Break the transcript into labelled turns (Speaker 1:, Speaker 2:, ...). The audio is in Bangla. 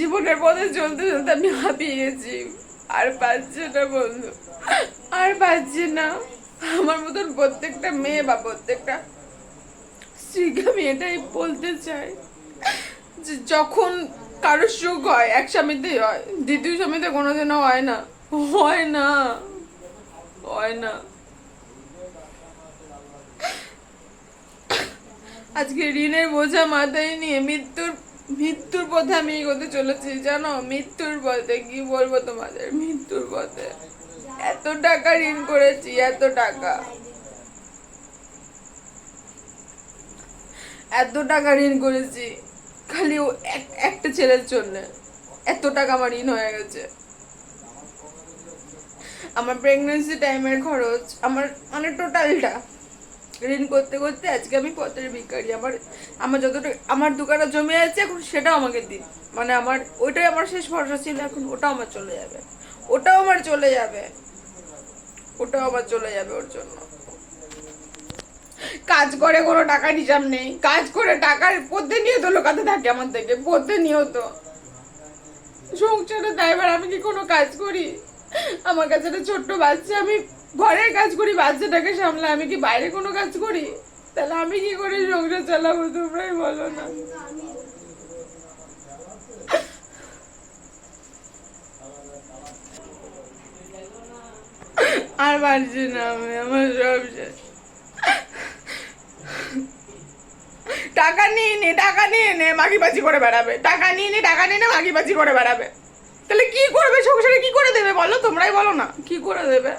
Speaker 1: জীবনের পথে চলতে চলতে আমি হাঁপিয়ে গেছি, আর পারছি না বন্ধু, আর পারছি না। আমার মতন প্রত্যেকটা মেয়ে বা প্রত্যেকটা স্ত্রীকে আমি এটাই বলতে চাই যে যখন কারোর সুখ হয় এক স্বামীতেই হয়, দ্বিতীয় স্বামীতে কোনোদিনও হয় না, হয় না, হয় না। আজকে ঋণের বোঝা মাথায় নিয়ে মৃত্যুর মৃত্যুর পথে আমি এগোতে চলেছি, জানো, মৃত্যুর পথে। কি বলবো তোমাদের, মৃত্যুর পথে। এত টাকা ঋণ করেছি, এত টাকা, এত টাকা ঋণ করেছি খালি ও একটা ছেলের জন্য। এত টাকা আমার ঋণ হয়ে গেছে। আমার প্রেগনেন্সি টাইমের খরচ, আমার মানে টোটালটা ঋণ করতে করতে আজকে আমি পথের ভিখারি। আমার আমার যতটা আমার দোকানে জমে আছে এখন সেটাও আমাকে দিন, মানে আমার ওইটাই আমার শেষ ভরসা ছিল, এখন ওটাও আমার চলে যাবে, ওটাও আমার চলে যাবে, ওটাও আমার চলে যাবে ওর জন্য। কাজ করে কোনো টাকা হিসাব নেই, কাজ করে টাকার প্রতিনিয়ত লোকাতে থাকে আমার থেকে, প্রতিনিয়ত। সংসারে দায়ভার, আমি কি কোনো কাজ করি? আমার কাছে একটা ছোট্ট বাচ্চা, আমি ঘরের কাজ করি, বাচ্চাটাকে সামলা, আমি কি বাইরে কোনো কাজ করি? তাহলে আমি কি করে সংসার চালাবো, তোমরাই বলো না। আর পারছি না আমি, আমার সব শেষ। টাকা নিয়ে নে, টাকা নিয়ে নে, মাগিবাজি করে বেড়াবে, টাকা নিয়ে নে, টাকা নিয়ে নে, মাগিবাজি করে বেড়াবে। তাহলে কি করবে সংসারে, কি করে দেবে বলো, তোমরাই বলো না, কি করে দেবে?